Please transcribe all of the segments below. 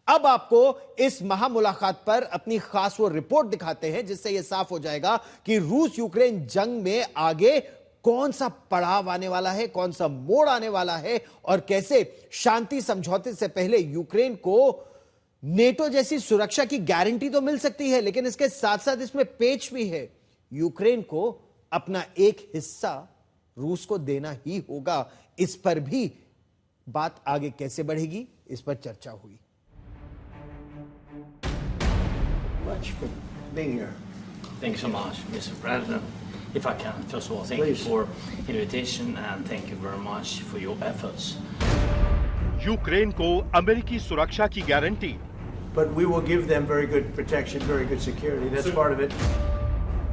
अब आपको इस महामुलाकात पर अपनी खास वो रिपोर्ट दिखाते हैं जिससे यह साफ हो जाएगा कि रूस यूक्रेन जंग में आगे कौन सा पड़ाव आने वाला है, कौन सा मोड़ आने वाला है और कैसे शांति समझौते से पहले यूक्रेन को नेटो जैसी सुरक्षा की गारंटी तो मिल सकती है, लेकिन इसके साथ साथ इसमें पेच भी है। यूक्रेन को अपना एक हिस्सा रूस को देना ही होगा। इस पर भी बात आगे कैसे बढ़ेगी, इस पर चर्चा हुई। Much for being here. Thank you so much, Mr. President. If I can, first of all, thank you for invitation and thank you very much for your efforts. Ukraine को अमेरिकी सुरक्षा की guarantee. But we will give them very good protection, very good security. That's part of it.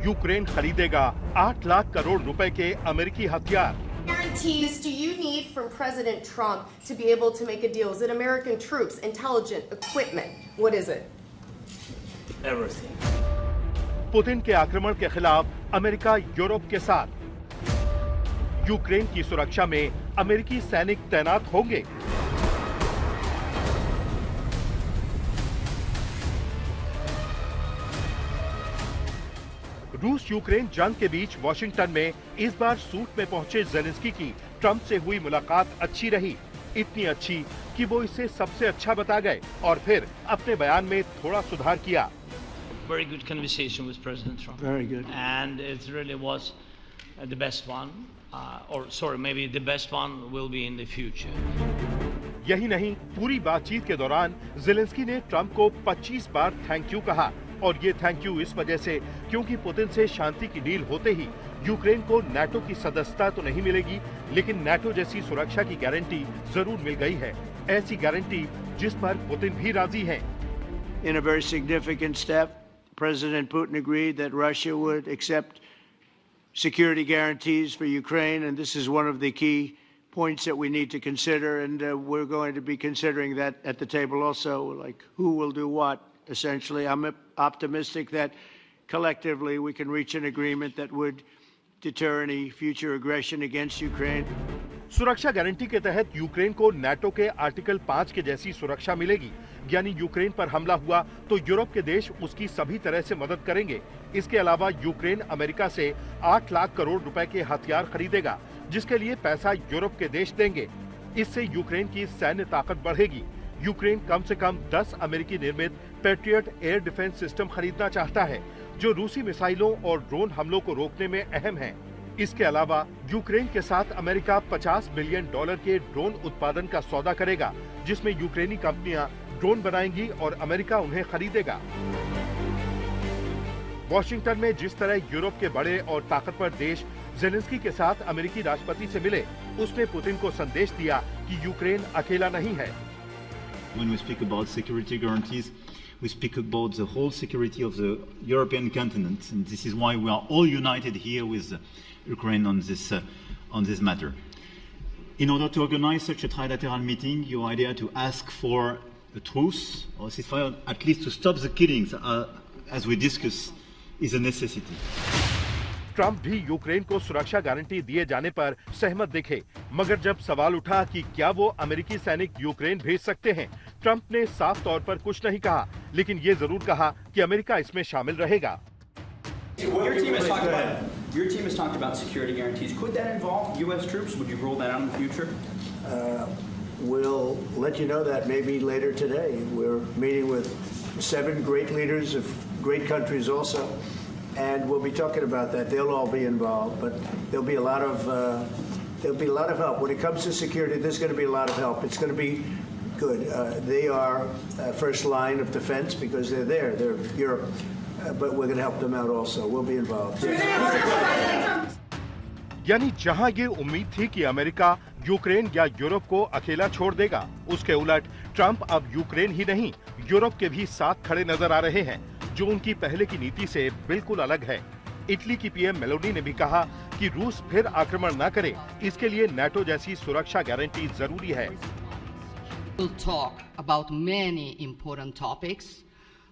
Ukraine खरीदेगा 8 लाख करोड़ रुपए के अमेरिकी हथियार। Guarantees do you need from President Trump to be able to make a deal? Is it American troops, intelligence, equipment? What is it? Everything. Putin के आक्रमण के खिलाफ America Europe के साथ। यूक्रेन की सुरक्षा में अमेरिकी सैनिक तैनात होंगे। रूस यूक्रेन जंग के बीच वॉशिंगटन में इस बार सूट में पहुंचे ज़ेलेंस्की की ट्रंप से हुई मुलाकात अच्छी रही, इतनी अच्छी कि वो इसे सबसे अच्छा बता गए और फिर अपने बयान में थोड़ा सुधार किया। Very good conversation with President Trump. Very good. And it really was the best one, maybe the best one will be in the future. यही नहीं, पूरी बातचीत के दौरान ज़ेलेंस्की ने ट्रंप को 25 बार थैंक यू कहा और ये थैंक यू इस वजह से क्योंकि पुतिन से शांति की डील होते ही यूक्रेन को नाटो की सदस्यता तो नहीं मिलेगी, लेकिन नाटो जैसी सुरक्षा की गारंटी जरूर मिल गई है। ऐसी गारंटी जिस पर पुतिन भी राजी हैं। In a very significant step, President Putin agreed that Russia would accept security guarantees for Ukraine, and this is one of the key points that we need to consider, and we're going to be considering that at the table also, like who will do what, essentially. I'm optimistic that collectively we can reach an agreement that would deter any future aggression against Ukraine. सुरक्षा guarantee के तहत Ukraine को NATO के article 5 के जैसी सुरक्षा मिलेगी, यानी यूक्रेन पर हमला हुआ तो यूरोप के देश उसकी सभी तरह से मदद करेंगे। इसके अलावा यूक्रेन अमेरिका से 8 लाख करोड़ रुपए के हथियार खरीदेगा, जिसके लिए पैसा यूरोप के देश देंगे। इससे यूक्रेन की सैन्य ताकत बढ़ेगी। यूक्रेन कम से कम 10 अमेरिकी निर्मित पैट्रियट एयर डिफेंस सिस्टम खरीदना चाहता है, जो रूसी मिसाइलों और ड्रोन हमलों को रोकने में अहम है। इसके अलावा यूक्रेन के साथ अमेरिका $50 बिलियन के ड्रोन उत्पादन का सौदा करेगा, जिसमें यूक्रेनी कंपनियां ड्रोन बनाएंगी और अमेरिका उन्हें खरीदेगा। वॉशिंगटन में जिस तरह यूरोप के बड़े और ताकतवर देश ज़ेलेंस्की के साथ अमेरिकी राष्ट्रपति से मिले, उसने पुतिन को संदेश दिया कि यूक्रेन अकेला नहीं है। When we speak about security guarantees, we speak about the whole security of the European continent, and this is why we are all united here with Ukraine on this matter. In order to organize such a trilateral meeting, your idea to ask for a truce or ceasefire, at least to stop the killings, as we discuss, is a necessity. Trump भी Ukraine को सुरक्षा guarantee दिए जाने पर सहमत दिखे, मगर जब सवाल उठा कि क्या वो अमेरिकी सैनिक यूक्रेन भेज सकते हैं, ट्रंप ने साफ तौर पर कुछ नहीं कहा, लेकिन ये जरूर कहा कि अमेरिका इसमें शामिल रहेगा। Your team has talked about security guarantees. Could that involve U.S. troops? Would you rule that out in the future? We'll let you know that maybe later today. We're meeting with 7 great leaders of great countries also, and we'll be talking about that. They'll all be involved, but there'll be a lot of help when it comes to security. There's going to be a lot of help. It's going to be good. They are first line of defense because they're there. They're Europe. But we're going to help them out also. We'll be involved. यानी जहां ये उम्मीद थी कि America Ukraine या Europe को अकेला छोड़ देगा, उसके उलट ट्रंप अब यूक्रेन ही नहीं, यूरोप के भी साथ खड़े नजर आ रहे हैं, जो उनकी पहले की नीति से बिल्कुल अलग है। इटली की पीएम मेलोनी ने भी कहा कि रूस फिर आक्रमण न करे, इसके लिए नाटो जैसी सुरक्षा गारंटी जरूरी है। We'll talk about many important topics.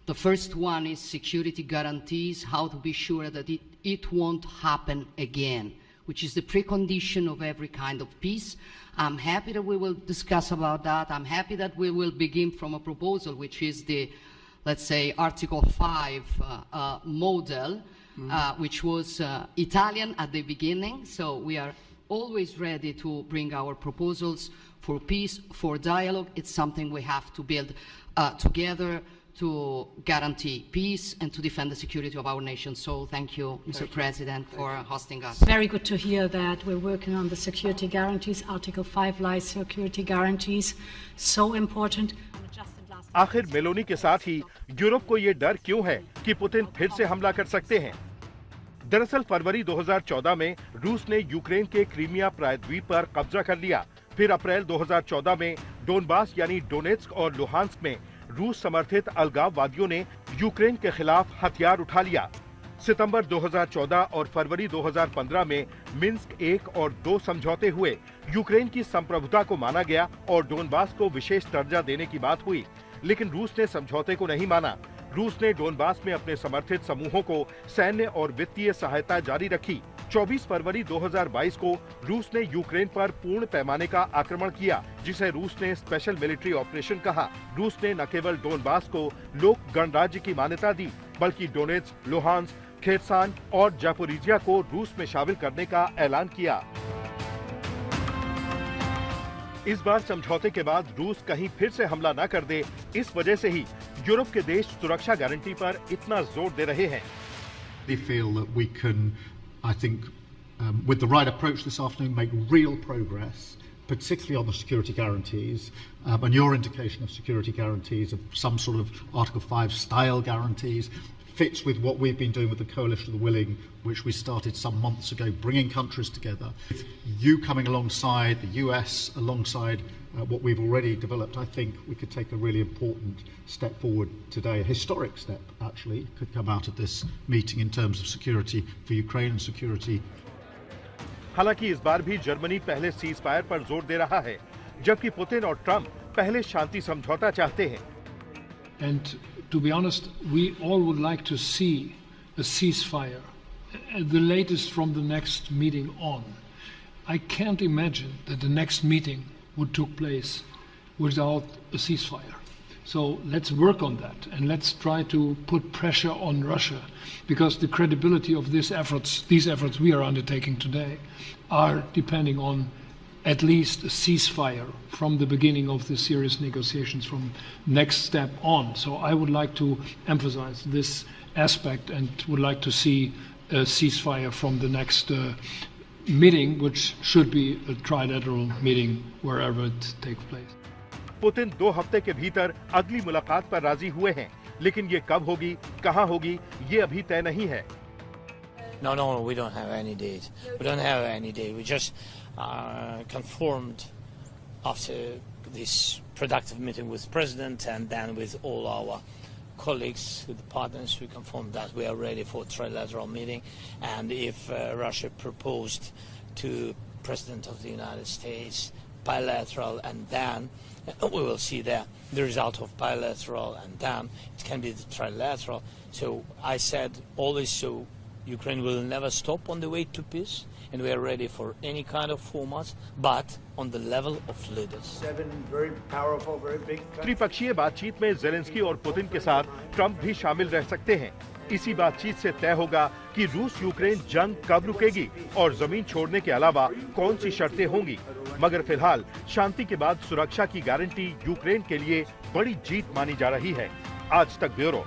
The first one is security guarantees, how to be sure that it won't happen again. which is the precondition of every kind of peace. I'm happy that we will discuss about that. I'm happy that we will begin from a proposal, which is the, let's say, Article 5 model, which was Italian at the beginning. So we are always ready to bring our proposals for peace, for dialogue. It's something we have to build together to guarantee peace and to defend the security of our nation. So thank you, Mr. President, for hosting us. Very good to hear that we're working on the security guarantees. Article 5 lies security guarantees, so important. आखिर Meloni के साथ ही Europe को ये डर क्यों है कि Putin फिर से हमला कर सकते हैं? दरअसल फरवरी 2014 में रूस ने यूक्रेन के क्रीमिया प्रायद्वीप पर कब्जा कर लिया। फिर अप्रैल 2014 में डोनबास यानी डोनेट्स्क और लुहांस्क में रूस समर्थित अलगाववादियों ने यूक्रेन के खिलाफ हथियार उठा लिया। सितंबर 2014 और फरवरी 2015 में मिन्स्क 1 और 2 समझौते हुए। यूक्रेन की संप्रभुता को माना गया और डोनबास को विशेष दर्जा देने की बात हुई, लेकिन रूस ने समझौते को नहीं माना। रूस ने डोनबास में अपने समर्थित समूहों को सैन्य और वित्तीय सहायता जारी रखी। 24 फरवरी 2022 को रूस ने यूक्रेन पर पूर्ण पैमाने का आक्रमण किया, जिसे रूस ने स्पेशल मिलिट्री ऑपरेशन कहा। रूस ने न केवल डोनबास को लोक गणराज्य की मान्यता दी, बल्कि डोनेट्स्क, लुहांस्क, खेरसान और जापोरिजिया को रूस में शामिल करने का ऐलान किया। इस बार समझौते के बाद रूस कहीं फिर से हमला न कर दे, इस वजह से ही यूरोप के देश सुरक्षा गारंटी पर इतना जोर दे रहे हैं। They feel that we can, I think, with the right approach this afternoon, make real progress, particularly on the security guarantees, and your indication of security guarantees, of some sort of Article 5 style guarantees, fits with what we've been doing with the Coalition of the Willing, which we started some months ago, bringing countries together. With you coming alongside, the US alongside what we've already developed, I think we could take a really important step forward today. A historic step, actually, could come out of this meeting in terms of security for Ukraine and security. हालांकि इस बार भी Germany पहले cease fire पर जोर दे रहा है, जबकि Putin और ट्रंप पहले शांति समझौता चाहते हैं। And to be honest, we all would like to see a ceasefire, the latest from the next meeting on. I can't imagine that the next meeting would take place without a ceasefire. So let's work on that and let's try to put pressure on Russia, because the credibility of these efforts we are undertaking today are depending on at least a ceasefire from the beginning of the serious negotiations from next step on. So I would like to emphasize this aspect and would like to see a ceasefire from the next meeting, which should be a trilateral meeting wherever it takes place. Putin 2 हफ्ते के भीतर अगली मुलाकात पर राजी हुए हैं, लेकिन ये कब होगी, कहां होगी, ये अभी तय नहीं है। No, we don't have any date. We don't have any date. We just confirmed after this productive meeting with the President and then with all our colleagues, with the partners, we confirmed that we are ready for a trilateral meeting. And if Russia proposed to President of the United States bilateral, and then we will see the result of bilateral, and then it can be the trilateral. So I said always, so Ukraine will never stop on the way to peace, and we are ready for any kind of formats, but on the level of leaders. 7 very powerful, very big countries. त्रिपक्षीय बातचीत में Zelensky और Putin के साथ Trump भी शामिल रह सकते हैं। इसी बातचीत से तय होगा कि रूस यूक्रेन जंग कब रुकेगी और जमीन छोड़ने के अलावा कौन सी शर्तें होंगी। मगर फिलहाल शांति के बाद सुरक्षा की गारंटी यूक्रेन के लिए बड़ी जीत मानी जा रही है। आज तक ब्यूरो।